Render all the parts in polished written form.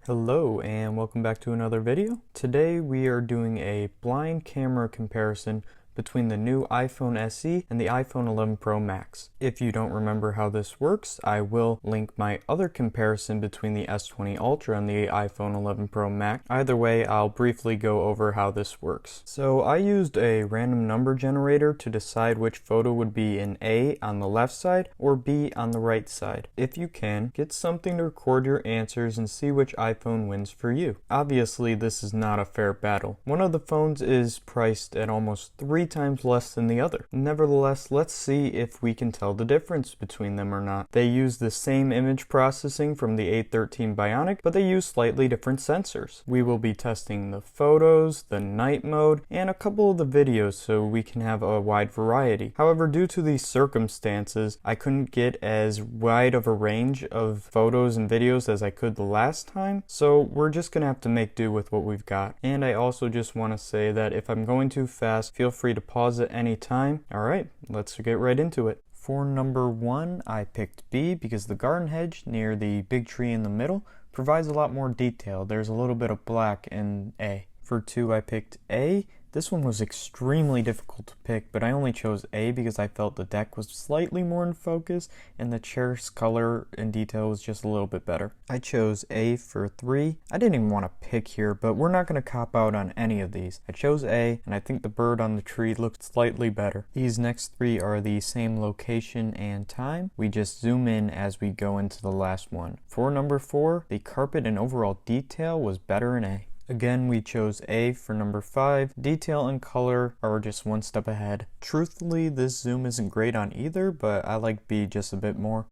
Hello and welcome back to another video. Today we are doing a blind camera comparison between the new iPhone SE and the iPhone 11 Pro Max. If you don't remember how this works, I will link my other comparison between the S20 Ultra and the iPhone 11 Pro Max. Either way, I'll briefly go over how this works. So I used a random number generator to decide which photo would be in A on the left side or B on the right side. If you can, get something to record your answers and see which iPhone wins for you. Obviously, this is not a fair battle. One of the phones is priced at almost 3 times less than the other. Nevertheless, let's see if we can tell the difference between them or not. They use the same image processing from the A13 Bionic, but they use slightly different sensors. We will be testing the photos, the night mode, and a couple of the videos so we can have a wide variety. However, due to these circumstances, I couldn't get as wide of a range of photos and videos as I could the last time, so we're just gonna have to make do with what we've got. And I also just want to say that if I'm going too fast, feel free to pause at any time. Alright, let's get right into it. For number 1, I picked B because the garden hedge near the big tree in the middle provides a lot more detail. There's a little bit of black in A. For 2, I picked A. This one was extremely difficult to pick, but I only chose A because I felt the deck was slightly more in focus and the chair's color and detail was just a little bit better. I chose A for 3. I didn't even want to pick here, but we're not going to cop out on any of these. I chose A, and I think the bird on the tree looked slightly better. These next 3 are the same location and time. We just zoom in as we go into the last one. For number 4, the carpet and overall detail was better in A. Again, we chose A for number 5. Detail and color are just one step ahead. Truthfully, this zoom isn't great on either, but I like B just a bit more.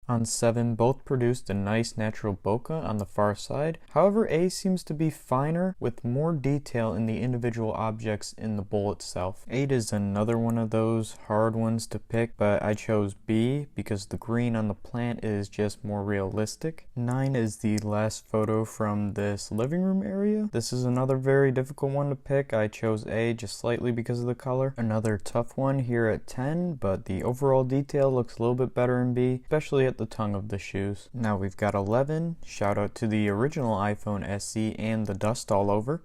On 7, both produced a nice natural bokeh on the far side. However, A seems to be finer with more detail in the individual objects in the bowl itself. 8 is another one of those hard ones to pick, but I chose B because the green on the plant is just more realistic. 9 is the last photo from this living room area. This is another very difficult one to pick. I chose A just slightly because of the color. Another tough one here at 10, but the overall detail looks a little bit better in B, especially at the tongue of the shoes. Now we've got 11. Shout out to the original iPhone SE and the dust all over.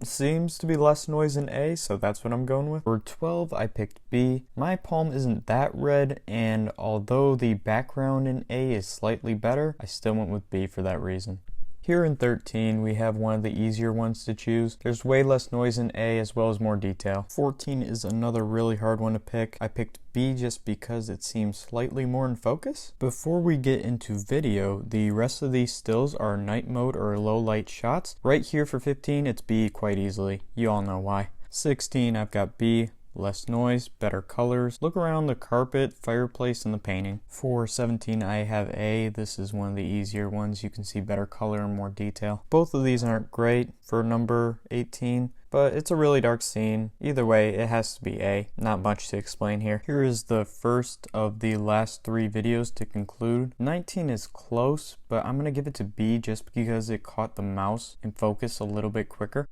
Seems to be less noise in A, so that's what I'm going with. For 12, I picked B. My palm isn't that red, and although the background in A is slightly better, I still went with B for that reason. Here in 13, we have one of the easier ones to choose. There's way less noise in A as well as more detail. 14 is another really hard one to pick. I picked B just because it seems slightly more in focus. Before we get into video, the rest of these stills are night mode or low light shots. Right here for 15, it's B quite easily. You all know why. 16, I've got B. Less noise, better colors. Look around the carpet, fireplace, and the painting. For 17, I have A. This is one of the easier ones. You can see better color and more detail. Both of these aren't great for number 18, but it's a really dark scene. Either way, it has to be A. Not much to explain here. Here is the first of the last 3 videos to conclude. 19 is close, but I'm going to give it to B just because it caught the mouse in focus a little bit quicker.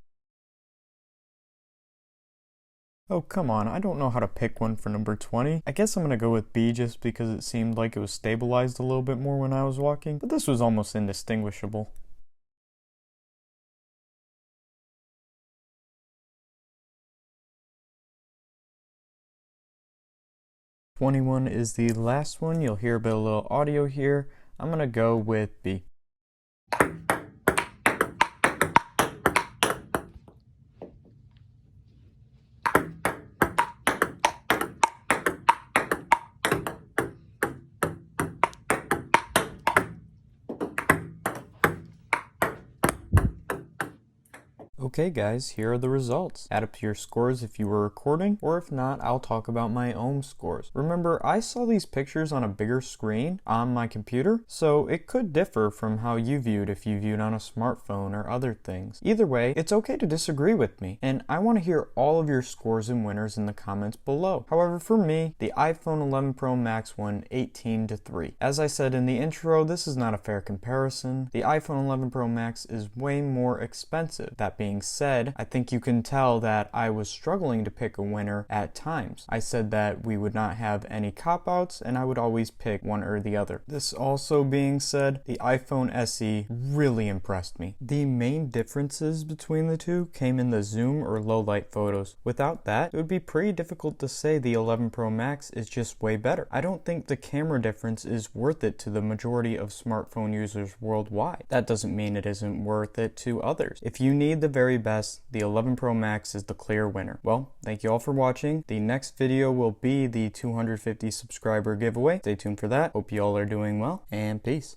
Oh, come on, I don't know how to pick one for number 20. I guess I'm gonna go with B just because it seemed like it was stabilized a little bit more when I was walking, but this was almost indistinguishable. #21 is the last one. You'll hear a bit of little audio here. I'm gonna go with B. Okay guys, here are the results. Add up your scores if you were recording, or if not, I'll talk about my own scores. Remember, I saw these pictures on a bigger screen on my computer, so it could differ from how you viewed if you viewed on a smartphone or other things. Either way, it's okay to disagree with me, and I want to hear all of your scores and winners in the comments below. However, for me, the iPhone 11 Pro Max won 18-3. As I said in the intro, this is not a fair comparison. The iPhone 11 Pro Max is way more expensive. That being said, I think you can tell that I was struggling to pick a winner at times. I said that we would not have any cop-outs and I would always pick one or the other. This also being said, the iPhone SE really impressed me. The main differences between the two came in the zoom or low light photos. Without that, it would be pretty difficult to say the 11 Pro Max is just way better. I don't think the camera difference is worth it to the majority of smartphone users worldwide. That doesn't mean it isn't worth it to others. If you need the very best, the 11 Pro Max is the clear winner. Well, thank you all for watching. The next video will be the 250 subscriber giveaway. Stay tuned for that. Hope you all are doing well, and peace.